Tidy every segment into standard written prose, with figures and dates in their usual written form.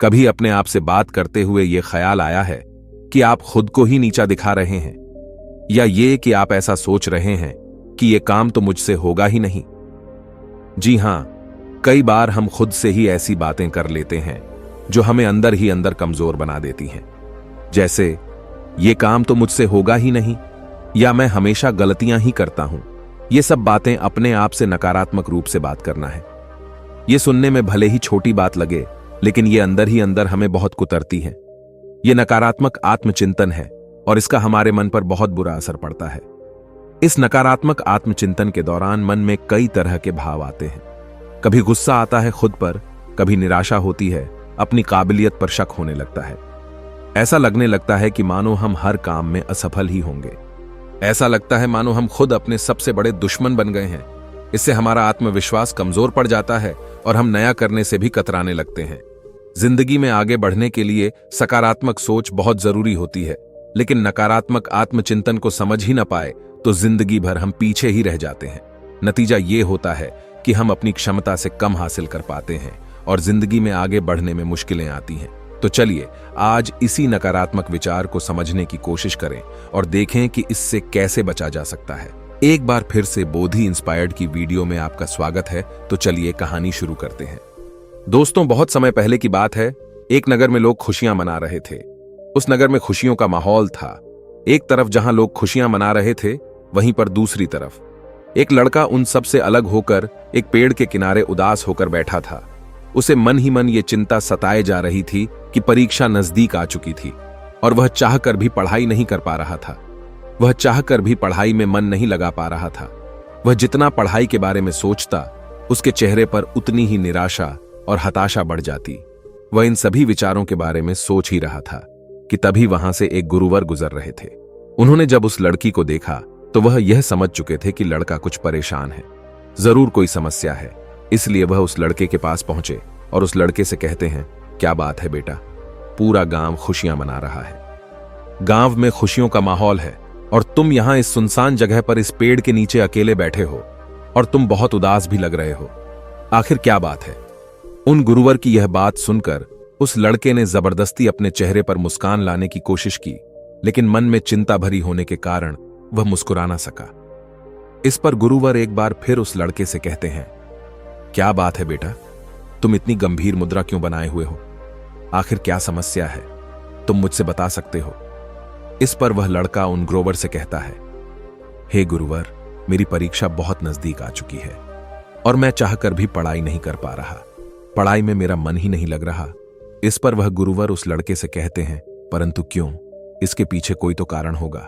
कभी अपने आप से बात करते हुए यह ख्याल आया है कि आप खुद को ही नीचा दिखा रहे हैं, या ये कि आप ऐसा सोच रहे हैं कि यह काम तो मुझसे होगा ही नहीं? जी हां, कई बार हम खुद से ही ऐसी बातें कर लेते हैं जो हमें अंदर ही अंदर कमजोर बना देती हैं। जैसे, ये काम तो मुझसे होगा ही नहीं, या मैं हमेशा गलतियां ही करता हूं। ये सब बातें अपने आप से नकारात्मक रूप से बात करना है। ये सुनने में भले ही छोटी बात लगे, लेकिन ये अंदर ही अंदर हमें बहुत कुतरती है। ये नकारात्मक आत्मचिंतन है और इसका हमारे मन पर बहुत बुरा असर पड़ता है। इस नकारात्मक आत्मचिंतन के दौरान मन में कई तरह के भाव आते हैं। कभी गुस्सा आता है खुद पर, कभी निराशा होती है, अपनी काबिलियत पर शक होने लगता है। ऐसा लगने लगता है कि मानो हम हर काम में असफल ही होंगे। ऐसा लगता है मानो हम खुद अपने सबसे बड़े दुश्मन बन गए हैं। इससे हमारा आत्मविश्वास कमजोर पड़ जाता है और हम नया करने से भी कतराने लगते हैं। जिंदगी में आगे बढ़ने के लिए सकारात्मक सोच बहुत जरूरी होती है, लेकिन नकारात्मक आत्मचिंतन को समझ ही न पाए तो जिंदगी भर हम पीछे ही रह जाते हैं। नतीजा ये होता है कि हम अपनी क्षमता से कम हासिल कर पाते हैं और जिंदगी में आगे बढ़ने में मुश्किलें आती हैं। तो चलिए आज इसी नकारात्मक विचार को समझने की कोशिश करें और देखें कि इससे कैसे बचा जा सकता है। एक बार फिर से बोधि इंस्पायर्ड की वीडियो में आपका स्वागत है। तो चलिए कहानी शुरू करते हैं। दोस्तों, बहुत समय पहले की बात है। एक नगर में लोग खुशियां मना रहे थे। उस नगर में खुशियों का माहौल था। एक तरफ जहां लोग खुशियां मना रहे थे, वहीं पर दूसरी तरफ एक लड़का उन सब से अलग होकर एक पेड़ के किनारे उदास होकर बैठा था। उसे मन ही मन ये चिंता सताए जा रही थी कि परीक्षा नजदीक आ चुकी थी और वह चाहकर भी पढ़ाई नहीं कर पा रहा था। वह चाहकर भी पढ़ाई में मन नहीं लगा पा रहा था। वह जितना पढ़ाई के बारे में सोचता, उसके चेहरे पर उतनी ही निराशा और हताशा बढ़ जाती। वह इन सभी विचारों के बारे में सोच ही रहा था कि तभी वहां से एक गुरुवर गुजर रहे थे। उन्होंने जब उस लड़की को देखा तो वह यह समझ चुके थे कि लड़का कुछ परेशान है, जरूर कोई समस्या है। इसलिए वह उस लड़के के पास पहुंचे और उस लड़के से कहते हैं, क्या बात है बेटा? पूरा गांव खुशियां मना रहा है, गांव में खुशियों का माहौल है और तुम यहां इस सुनसान जगह पर इस पेड़ के नीचे अकेले बैठे हो और तुम बहुत उदास भी लग रहे हो। आखिर क्या बात है? उन गुरुवर की यह बात सुनकर उस लड़के ने जबरदस्ती अपने चेहरे पर मुस्कान लाने की कोशिश की, लेकिन मन में चिंता भरी होने के कारण वह मुस्कुरा ना सका। इस पर गुरुवर एक बार फिर उस लड़के से कहते हैं, क्या बात है बेटा? तुम इतनी गंभीर मुद्रा क्यों बनाए हुए हो? आखिर क्या समस्या है? तुम मुझसे बता सकते हो? इस पर वह लड़का उन गुरुवर से कहता है, हे गुरुवर, मेरी परीक्षा बहुत नजदीक आ चुकी है और मैं चाहकर भी पढ़ाई नहीं कर पा रहा। पढ़ाई में मेरा मन ही नहीं लग रहा। इस पर वह गुरुवर उस लड़के से कहते हैं, परंतु क्यों? इसके पीछे कोई तो कारण होगा।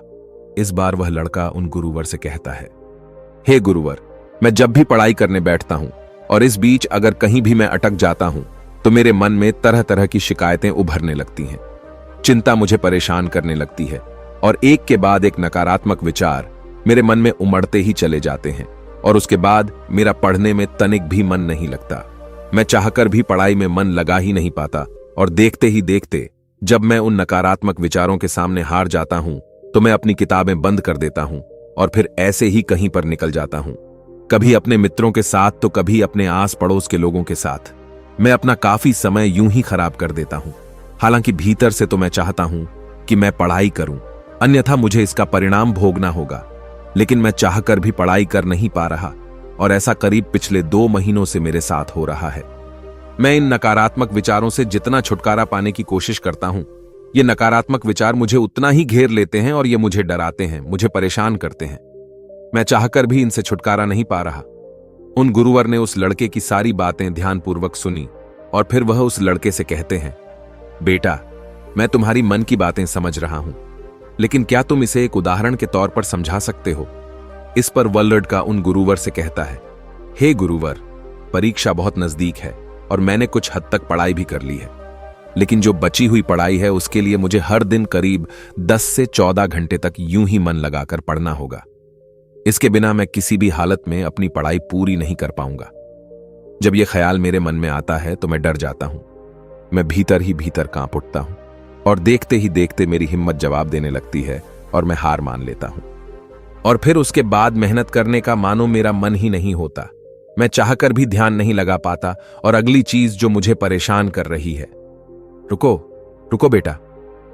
इस बार वह लड़का उन गुरुवर से कहता है, हे गुरुवर, मैं जब भी पढ़ाई करने बैठता हूं और इस बीच अगर कहीं भी मैं अटक जाता हूं तो मेरे मन में तरह तरह की शिकायतें उभरने लगती हैं। चिंता मुझे परेशान करने लगती है और एक के बाद एक नकारात्मक विचार मेरे मन में उमड़ते ही चले जाते हैं और उसके बाद मेरा पढ़ने में तनिक भी मन नहीं लगता। मैं चाहकर भी पढ़ाई में मन लगा ही नहीं पाता और देखते ही देखते जब मैं उन नकारात्मक विचारों के सामने हार जाता हूं तो मैं अपनी किताबें बंद कर देता हूं और फिर ऐसे ही कहीं पर निकल जाता हूं, कभी अपने मित्रों के साथ तो कभी अपने आस पड़ोस के लोगों के साथ। मैं अपना काफी समय यूं ही खराब कर देता हूं। हालांकि भीतर से तो मैं चाहता हूं कि मैं पढ़ाई करूं, अन्यथा मुझे इसका परिणाम भोगना होगा, लेकिन मैं चाहकर भी पढ़ाई कर नहीं पा रहा और ऐसा करीब पिछले 2 महीनों से मेरे साथ हो रहा है। मैं इन नकारात्मक विचारों से जितना छुटकारा पाने की कोशिश करता हूं, ये नकारात्मक विचार मुझे उतना ही घेर लेते हैं और ये मुझे डराते हैं, मुझे परेशान करते हैं। मैं चाहकर भी इनसे छुटकारा नहीं पा रहा। उन गुरुवर ने उस लड़के की सारी बातें ध्यानपूर्वक सुनी और फिर वह उस लड़के से कहते हैं, बेटा, मैं तुम्हारी मन की बातें समझ रहा हूं, लेकिन क्या तुम इसे एक उदाहरण के तौर पर समझा सकते हो? इस पर वह लड़का उन गुरुवर से कहता है, हे गुरुवर, परीक्षा बहुत नजदीक है और मैंने कुछ हद तक पढ़ाई भी कर ली है, लेकिन जो बची हुई पढ़ाई है उसके लिए मुझे हर दिन करीब 10 से 14 घंटे तक यूं ही मन लगाकर पढ़ना होगा। इसके बिना मैं किसी भी हालत में अपनी पढ़ाई पूरी नहीं कर पाऊंगा। जब यह ख्याल मेरे मन में आता है तो मैं डर जाता हूं। मैं भीतर ही भीतर कांप उठता हूं और देखते ही देखते मेरी हिम्मत जवाब देने लगती है और मैं हार मान लेता हूं। और फिर उसके बाद मेहनत करने का मानो मेरा मन ही नहीं होता। मैं चाहकर भी ध्यान नहीं लगा पाता और अगली चीज जो मुझे परेशान कर रही है, रुको रुको बेटा,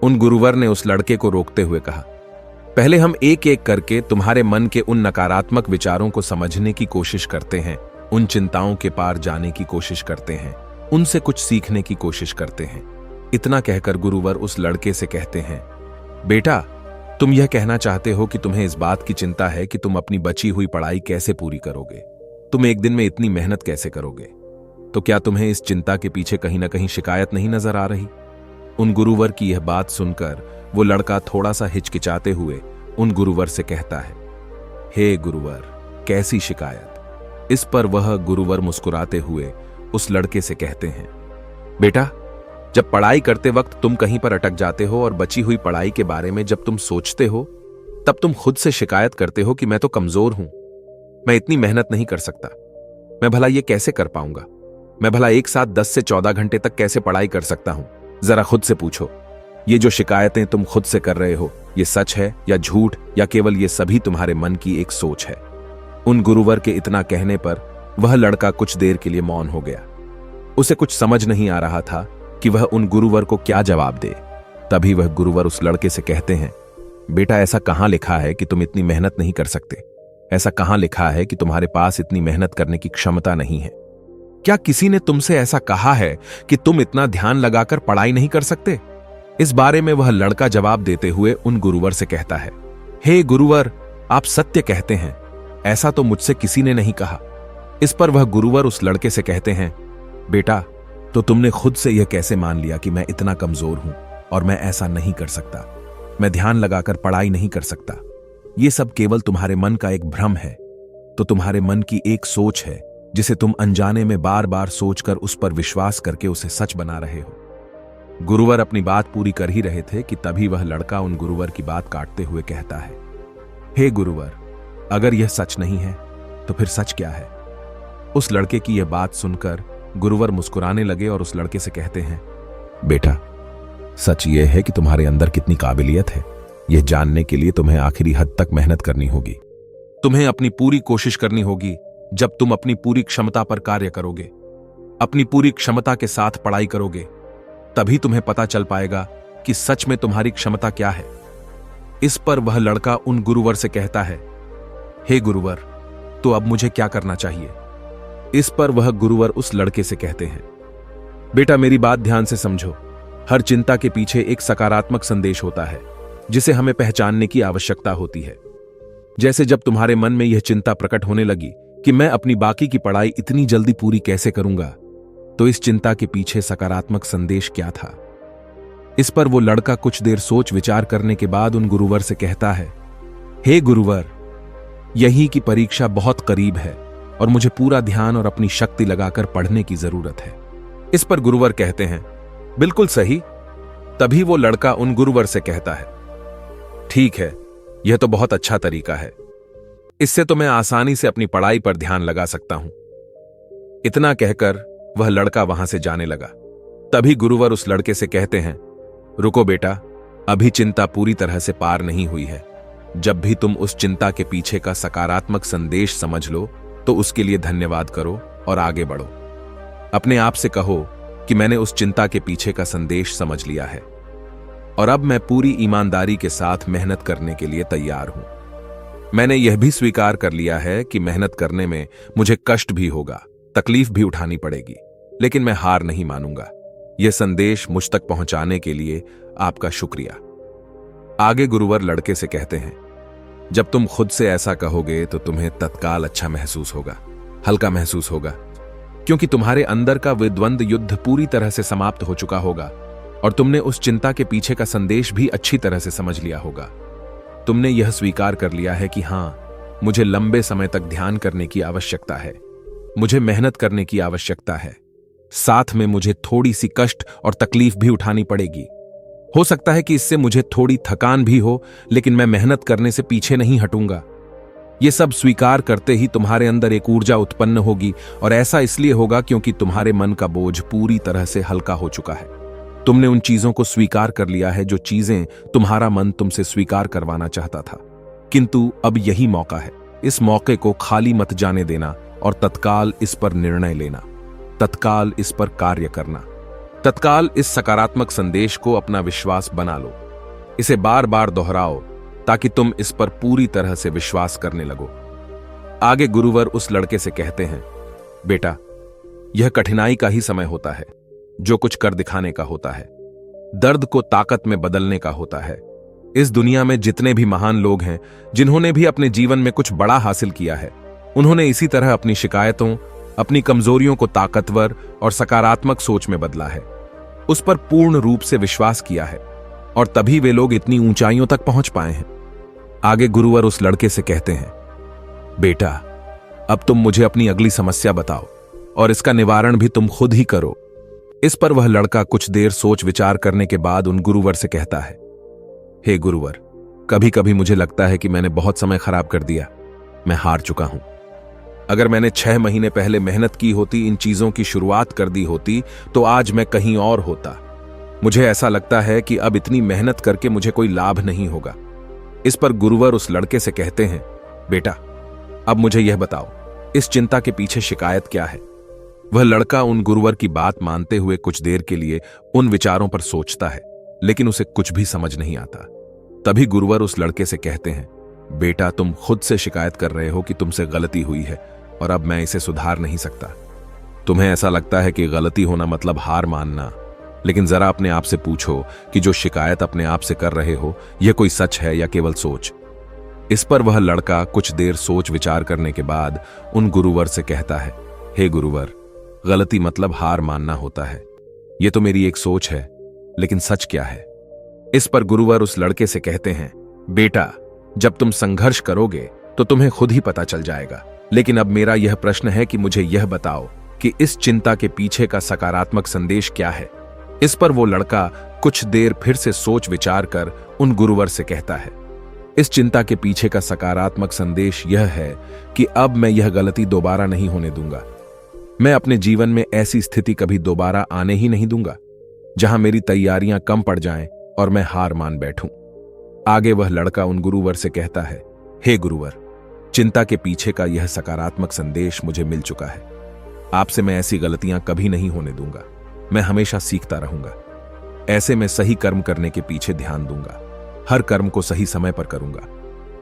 उन गुरुवर ने उस लड़के को रोकते हुए कहा। पहले हम एक एक करके तुम्हारे मन के उन नकारात्मक विचारों को समझने की कोशिश करते हैं, उन चिंताओं के पार जाने की कोशिश करते हैं, उनसे कुछ सीखने की कोशिश करते हैं। इतना कहकर गुरुवर उस लड़के से कहते हैं, बेटा, तुम यह कहना चाहते हो कि तुम्हें इस बात की चिंता है कि तुम अपनी बची हुई पढ़ाई कैसे पूरी करोगे, तुम एक दिन में इतनी मेहनत कैसे करोगे। तो क्या तुम्हें इस चिंता के पीछे कहीं ना कहीं शिकायत नहीं नजर आ रही? उन गुरुवर की यह बात सुनकर वो लड़का थोड़ा सा हिचकिचाते हुए उन गुरुवर से कहता है, हे गुरुवर, कैसी शिकायत? इस पर वह गुरुवर मुस्कुराते हुए उस लड़के से कहते हैं, बेटा, जब पढ़ाई करते वक्त तुम कहीं पर अटक जाते हो और बची हुई पढ़ाई के बारे में जब तुम सोचते हो, तब तुम खुद से शिकायत करते हो कि मैं तो कमजोर हूं, मैं इतनी मेहनत नहीं कर सकता, मैं भला ये कैसे कर पाऊंगा, मैं भला एक साथ 10 से 14 घंटे तक कैसे पढ़ाई कर सकता हूं। जरा खुद से पूछो, ये जो शिकायतें तुम खुद से कर रहे हो, ये सच है या झूठ, या केवल ये सभी तुम्हारे मन की एक सोच है? उन गुरुवर के इतना कहने पर वह लड़का कुछ देर के लिए मौन हो गया। उसे कुछ समझ नहीं आ रहा था कि वह उन गुरुवर को क्या जवाब दे। तभी वह गुरुवर उस लड़के से कहते हैं, बेटा, ऐसा कहां लिखा है कि तुम इतनी मेहनत नहीं कर सकते? ऐसा कहां लिखा है कि तुम्हारे पास इतनी मेहनत करने की क्षमता नहीं है? क्या किसी ने तुमसे ऐसा कहा है कि तुम इतना ध्यान लगाकर पढ़ाई नहीं कर सकते? इस बारे में वह लड़का जवाब देते हुए उन गुरुवर से कहता है, हे गुरुवर, आप सत्य कहते हैं, ऐसा तो मुझसे किसी ने नहीं कहा। इस पर वह गुरुवर उस लड़के से कहते हैं, बेटा, तो तुमने खुद से यह कैसे मान लिया कि मैं इतना कमजोर हूं और मैं ऐसा नहीं कर सकता, मैं ध्यान लगाकर पढ़ाई नहीं कर सकता? यह सब केवल तुम्हारे मन का एक भ्रम है। तो तुम्हारे मन की एक सोच है जिसे तुम अनजाने में बार बार सोचकर उस पर विश्वास करके उसे सच बना रहे हो। गुरुवर अपनी बात पूरी कर ही रहे थे कि तभी वह लड़का उन गुरुवर की बात काटते हुए कहता है, हे गुरुवर, अगर यह सच नहीं है तो फिर सच क्या है? उस लड़के की यह बात सुनकर गुरुवर मुस्कुराने लगे और उस लड़के से कहते हैं, बेटा, सच यह है कि तुम्हारे अंदर कितनी काबिलियत है, यह जानने के लिए तुम्हें आखिरी हद तक मेहनत करनी होगी। तुम्हें अपनी पूरी कोशिश करनी होगी। जब तुम अपनी पूरी क्षमता पर कार्य करोगे, अपनी पूरी क्षमता के साथ पढ़ाई करोगे, तभी तुम्हें पता चल पाएगा कि सच में तुम्हारी क्षमता क्या है। इस पर वह लड़का उन गुरुवर से कहता है, हे गुरुवर, तो अब मुझे क्या करना चाहिए? इस पर वह गुरुवर उस लड़के से कहते हैं, बेटा, मेरी बात ध्यान से समझो। हर चिंता के पीछे एक सकारात्मक संदेश होता है जिसे हमें पहचानने की आवश्यकता होती है। जैसे जब तुम्हारे मन में यह चिंता प्रकट होने लगी कि मैं अपनी बाकी की पढ़ाई इतनी जल्दी पूरी कैसे करूंगा, तो इस चिंता के पीछे सकारात्मक संदेश क्या था? इस पर वो लड़का कुछ देर सोच विचार करने के बाद उन गुरुवर से कहता है, हे गुरुवर, यही की परीक्षा बहुत करीब है और मुझे पूरा ध्यान और अपनी शक्ति लगाकर पढ़ने की जरूरत है। इस पर गुरुवर कहते हैं, बिल्कुल सही। तभी वो लड़का उन गुरुवर से कहता है, ठीक है, यह तो बहुत अच्छा तरीका है, इससे तो मैं आसानी से अपनी पढ़ाई पर ध्यान लगा सकता हूं। इतना कहकर वह लड़का वहां से जाने लगा। तभी गुरुवर उस लड़के से कहते हैं, रुको बेटा, अभी चिंता पूरी तरह से पार नहीं हुई है। जब भी तुम उस चिंता के पीछे का सकारात्मक संदेश समझ लो तो उसके लिए धन्यवाद करो और आगे बढ़ो। अपने आप से कहो कि मैंने उस चिंता के पीछे का संदेश समझ लिया है और अब मैं पूरी ईमानदारी के साथ मेहनत करने के लिए तैयार हूं। मैंने यह भी स्वीकार कर लिया है कि मेहनत करने में मुझे कष्ट भी होगा, तकलीफ भी उठानी पड़ेगी, लेकिन मैं हार नहीं मानूंगा। यह संदेश मुझ तक पहुंचाने के लिए आपका शुक्रिया। आगे गुरुवर लड़के से कहते हैं, जब तुम खुद से ऐसा कहोगे तो तुम्हें तत्काल अच्छा महसूस होगा, हल्का महसूस होगा, क्योंकि तुम्हारे अंदर का विद्वंद युद्ध पूरी तरह से समाप्त हो चुका होगा और तुमने उस चिंता के पीछे का संदेश भी अच्छी तरह से समझ लिया होगा। तुमने यह स्वीकार कर लिया है कि हां, मुझे लंबे समय तक ध्यान करने की आवश्यकता है, मुझे मेहनत करने की आवश्यकता है, साथ में मुझे थोड़ी सी कष्ट और तकलीफ भी उठानी पड़ेगी। हो सकता है कि इससे मुझे थोड़ी थकान भी हो, लेकिन मैं मेहनत करने से पीछे नहीं हटूंगा। यह सब स्वीकार करते ही तुम्हारे अंदर एक ऊर्जा उत्पन्न होगी और ऐसा इसलिए होगा क्योंकि तुम्हारे मन का बोझ पूरी तरह से हल्का हो चुका है। तुमने उन चीजों को स्वीकार कर लिया है जो चीजें तुम्हारा मन तुमसे स्वीकार करवाना चाहता था। किंतु अब यही मौका है। इस मौके को खाली मत जाने देना और तत्काल इस पर निर्णय लेना, तत्काल इस पर कार्य करना। तत्काल इस सकारात्मक संदेश को अपना विश्वास बना लो। इसे बार बार दोहराओ ताकि तुम इस पर पूरी तरह से विश्वास करने लगो। आगे गुरुवर उस लड़के से कहते हैं, बेटा, यह कठिनाई का ही समय होता है, जो कुछ कर दिखाने का होता है, दर्द को ताकत में बदलने का होता है। इस दुनिया में जितने भी महान लोग हैं, जिन्होंने भी अपने जीवन में कुछ बड़ा हासिल किया है, उन्होंने इसी तरह अपनी शिकायतों, अपनी कमजोरियों को ताकतवर और सकारात्मक सोच में बदला है, उस पर पूर्ण रूप से विश्वास किया है, और तभी वे लोग इतनी ऊंचाइयों तक पहुंच पाए हैं। आगे गुरुवर उस लड़के से कहते हैं, बेटा, अब तुम मुझे अपनी अगली समस्या बताओ और इसका निवारण भी तुम खुद ही करो। इस पर वह लड़का कुछ देर सोच विचार करने के बाद उन गुरुवर से कहता है, हे गुरुवर, कभी कभी मुझे लगता है कि मैंने बहुत समय खराब कर दिया। मैं हार चुका हूं। अगर मैंने 6 महीने पहले मेहनत की होती, इन चीजों की शुरुआत कर दी होती, तो आज मैं कहीं और होता। मुझे ऐसा लगता है कि अब इतनी मेहनत करके मुझे कोई लाभ नहीं होगा। इस पर गुरुवर उस लड़के से कहते हैं, बेटा, अब मुझे यह बताओ, इस चिंता के पीछे शिकायत क्या है? वह लड़का उन गुरुवर की बात मानते हुए कुछ देर के लिए उन विचारों पर सोचता है, लेकिन उसे कुछ भी समझ नहीं आता। तभी गुरुवर उस लड़के से कहते हैं, बेटा, तुम खुद से शिकायत कर रहे हो कि तुमसे गलती हुई है और अब मैं इसे सुधार नहीं सकता। तुम्हें ऐसा लगता है कि गलती होना मतलब हार मानना, लेकिन जरा अपने आप से पूछो कि जो शिकायत अपने आप से कर रहे हो, यह कोई सच है या केवल सोच? इस पर वह लड़का कुछ देर सोच विचार करने के बाद उन गुरुवर से कहता है, हे गुरुवर, गलती मतलब हार मानना होता है। यह तो मेरी एक सोच है, लेकिन सच क्या है? इस पर गुरुवर उस लड़के से कहते हैं, बेटा, जब तुम संघर्ष करोगे तो तुम्हें खुद ही पता चल जाएगा। लेकिन अब मेरा यह प्रश्न है कि मुझे यह बताओ कि इस चिंता के पीछे का सकारात्मक संदेश क्या है? इस पर वो लड़का कुछ देर फिर से सोच विचार कर उन गुरुवर से कहता है, इस चिंता के पीछे का सकारात्मक संदेश यह है कि अब मैं यह गलती दोबारा नहीं होने दूंगा। मैं अपने जीवन में ऐसी स्थिति कभी दोबारा आने ही नहीं दूंगा जहां मेरी तैयारियां कम पड़ जाएं और मैं हार मान बैठूं। आगे वह लड़का उन गुरुवर से कहता है, हे गुरुवर, चिंता के पीछे का यह सकारात्मक संदेश मुझे मिल चुका है। आपसे मैं ऐसी गलतियां कभी नहीं होने दूंगा। मैं हमेशा सीखता रहूंगा। ऐसे में सही कर्म करने के पीछे ध्यान दूंगा। हर कर्म को सही समय पर करूंगा।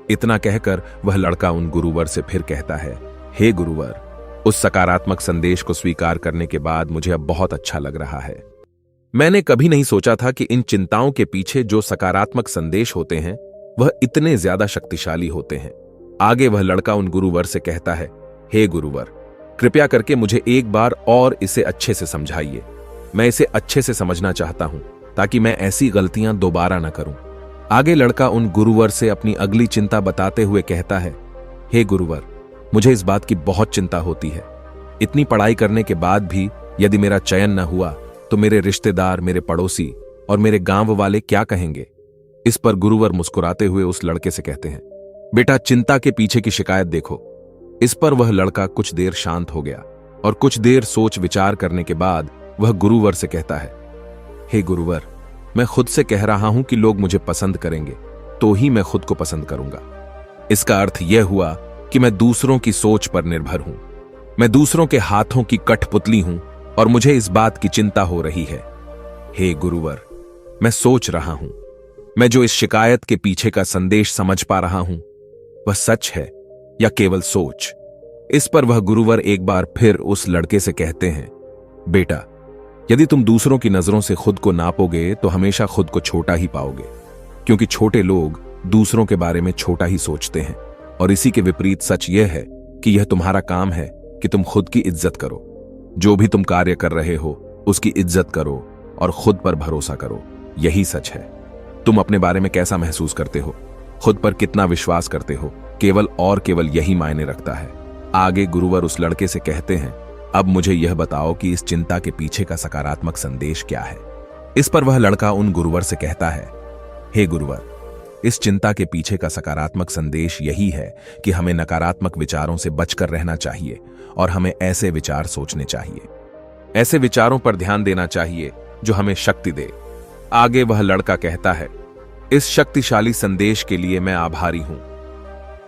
इतना कहकर वह लड़का उन गुरुवर से फिर कहता है, हे गुरुवर, उस सकारात्मक संदेश को स्वीकार करने के बाद मुझे अब बहुत अच्छा लग रहा है। मैंने कभी नहीं सोचा था कि इन चिंताओं के पीछे जो सकारात्मक संदेश होते हैं वह इतने ज्यादा शक्तिशाली होते हैं। आगे वह लड़का उन गुरुवर से कहता है, हे गुरुवर, कृपया करके मुझे एक बार और इसे अच्छे से समझाइए। मैं इसे अच्छे से समझना चाहता हूं ताकि मैं ऐसी गलतियां दोबारा न करूं। आगे लड़का उन गुरुवर से अपनी अगली चिंता बताते हुए कहता है, हे गुरुवर, मुझे इस बात की बहुत चिंता होती है। इतनी पढ़ाई करने के बाद भी यदि मेरा चयन न हुआ तो मेरे रिश्तेदार, मेरे पड़ोसी और मेरे गांव वाले क्या कहेंगे? इस पर गुरुवर मुस्कुराते हुए उस लड़के से कहते हैं, बेटा, चिंता के पीछे की शिकायत देखो। इस पर वह लड़का कुछ देर शांत हो गया और कुछ देर सोच विचार करने के बाद वह गुरुवर से कहता है, हे गुरुवर, मैं खुद से कह रहा हूं कि लोग मुझे पसंद करेंगे तो ही मैं खुद को पसंद करूंगा। इसका अर्थ यह हुआ कि मैं दूसरों की सोच पर निर्भर हूं। मैं दूसरों के हाथों की कठपुतली हूं और मुझे इस बात की चिंता हो रही है। हे गुरुवर, मैं सोच रहा हूं, मैं जो इस शिकायत के पीछे का संदेश समझ पा रहा हूं वह सच है या केवल सोच? इस पर वह गुरुवर एक बार फिर उस लड़के से कहते हैं, बेटा, यदि तुम दूसरों की नजरों से खुद को नापोगे तो हमेशा खुद को छोटा ही पाओगे, क्योंकि छोटे लोग दूसरों के बारे में छोटा ही सोचते हैं। और इसी के विपरीत सच यह है कि यह तुम्हारा काम है कि तुम खुद की इज्जत करो। जो भी तुम कार्य कर रहे हो उसकी इज्जत करो और खुद पर भरोसा करो। यही सच है। तुम अपने बारे में कैसा महसूस करते हो, खुद पर कितना विश्वास करते हो, केवल और केवल यही मायने रखता है। आगे गुरुवर उस लड़के से कहते हैं, अब मुझे यह बताओ कि इस चिंता के पीछे का सकारात्मक संदेश क्या है? इस पर वह लड़का उन गुरुवर से कहता है, हे गुरुवर, इस चिंता के पीछे का सकारात्मक संदेश यही है कि हमें नकारात्मक विचारों से बचकर रहना चाहिए और हमें ऐसे विचार सोचने चाहिए, ऐसे विचारों पर ध्यान देना चाहिए जो हमें शक्ति दे। आगे वह लड़का कहता है, इस शक्तिशाली संदेश के लिए मैं आभारी हूं।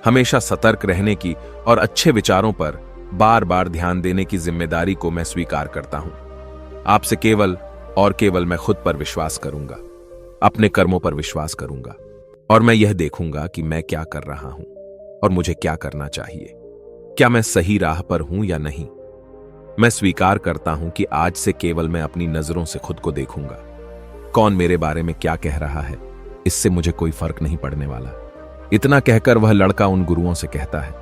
हमेशा सतर्क रहने की और अच्छे विचारों पर बार बार ध्यान देने की जिम्मेदारी को मैं स्वीकार करता हूं। आपसे केवल और केवल मैं खुद पर विश्वास करूंगा, अपने कर्मों पर विश्वास करूंगा, और मैं यह देखूंगा कि मैं क्या कर रहा हूं और मुझे क्या करना चाहिए। क्या मैं सही राह पर हूं या नहीं। मैं स्वीकार करता हूं कि आज से केवल मैं अपनी नजरों से खुद को देखूंगा। कौन मेरे बारे में क्या कह रहा है, इससे मुझे कोई फर्क नहीं पड़ने वाला। इतना कहकर वह लड़का उन गुरुओं से कहता है,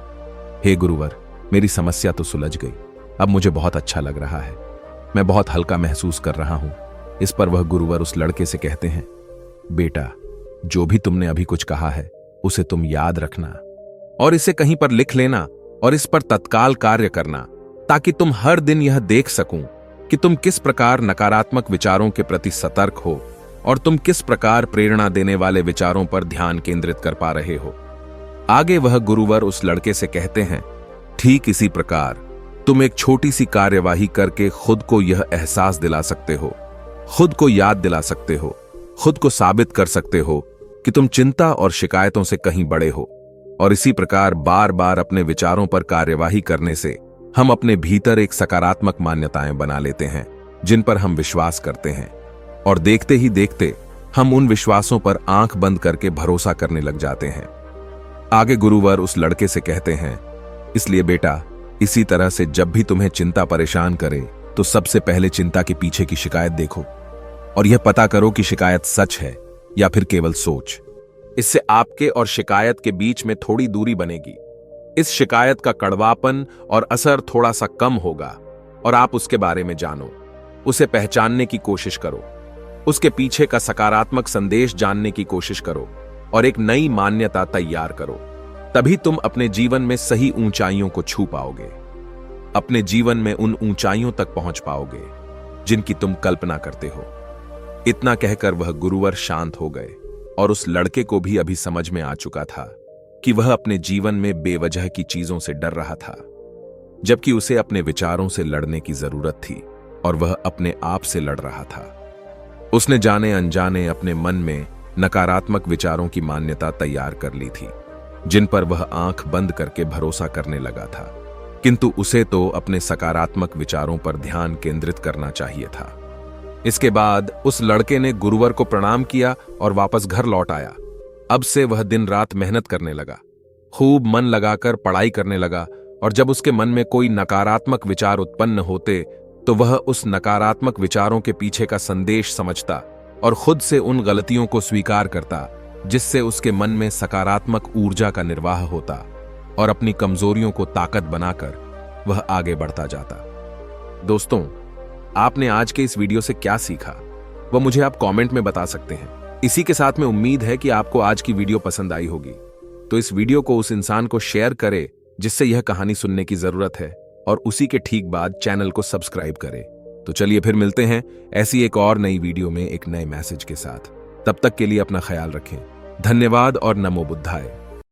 हे गुरुवर, मेरी समस्या तो सुलझ गई। अब मुझे बहुत अच्छा लग रहा है, मैं बहुत हल्का महसूस कर रहा हूं। इस पर वह गुरुवर उस लड़के से कहते हैं, बेटा, जो भी तुमने अभी कुछ कहा है उसे तुम याद रखना और इसे कहीं पर लिख लेना और इस पर तत्काल कार्य करना, ताकि तुम हर दिन यह देख सकूं कि तुम किस प्रकार नकारात्मक विचारों के प्रति सतर्क हो और तुम किस प्रकार प्रेरणा देने वाले विचारों पर ध्यान केंद्रित कर पा रहे हो। आगे वह गुरुवर उस लड़के से कहते हैं, ठीक इसी प्रकार तुम एक छोटी सी कार्यवाही करके खुद को यह एहसास दिला सकते हो, खुद को याद दिला सकते हो, खुद को साबित कर सकते हो कि तुम चिंता और शिकायतों से कहीं बड़े हो। और इसी प्रकार बार बार अपने विचारों पर कार्यवाही करने से हम अपने भीतर एक सकारात्मक मान्यताएं बना लेते हैं जिन पर हम विश्वास करते हैं, और देखते ही देखते हम उन विश्वासों पर आंख बंद करके भरोसा करने लग जाते हैं। आगे गुरुवर उस लड़के से कहते हैं, इसलिए बेटा, इसी तरह से जब भी तुम्हें चिंता परेशान करे तो सबसे पहले चिंता के पीछे की शिकायत देखो और यह पता करो कि शिकायत सच है या फिर केवल सोच। इससे आपके और शिकायत के बीच में थोड़ी दूरी बनेगी। इस शिकायत का कड़वापन और असर थोड़ा सा कम होगा और आप उसके बारे में जानो, उसे पहचानने की कोशिश करो, उसके पीछे का सकारात्मक संदेश जानने की कोशिश करो और एक नई मान्यता तैयार करो। तभी तुम अपने जीवन में सही ऊंचाइयों को छू पाओगे, अपने जीवन में उन ऊंचाइयों तक पहुंच पाओगे जिनकी तुम कल्पना करते हो। इतना कहकर वह गुरुवर शांत हो गए और उस लड़के को भी अभी समझ में आ चुका था कि वह अपने जीवन में बेवजह की चीजों से डर रहा था, जबकि उसे अपने विचारों से लड़ने की जरूरत थी और वह अपने आप से लड़ रहा था। उसने जाने अनजाने अपने मन में नकारात्मक विचारों की मान्यता तैयार कर ली थी जिन पर वह आंख बंद करके भरोसा करने लगा था, किंतु उसे तो अपने सकारात्मक विचारों पर ध्यान केंद्रित करना चाहिए था। इसके बाद उस लड़के ने गुरुवर को प्रणाम किया और वापस घर लौट आया। अब से वह दिन रात मेहनत करने लगा, खूब मन लगाकर पढ़ाई करने लगा, और जब उसके मन में कोई नकारात्मक विचार उत्पन्न होते तो वह उस नकारात्मक विचारों के पीछे का संदेश समझता और खुद से उन गलतियों को स्वीकार करता जिससे उसके मन में सकारात्मक ऊर्जा का निर्वाह होता, और अपनी कमजोरियों को ताकत बनाकर वह आगे बढ़ता जाता। दोस्तों, आपने आज के इस वीडियो से क्या सीखा वह मुझे आप कमेंट में बता सकते हैं। इसी के साथ में उम्मीद है कि आपको आज की वीडियो पसंद आई होगी, तो इस वीडियो को उस इंसान को शेयर करें जिससे यह कहानी सुनने की जरूरत है, और उसी के ठीक बाद चैनल को सब्सक्राइब करें। तो चलिए फिर मिलते हैं ऐसी एक और नई वीडियो में एक नए मैसेज के साथ। तब तक के लिए अपना ख्याल रखें। धन्यवाद और नमो बुद्धाय।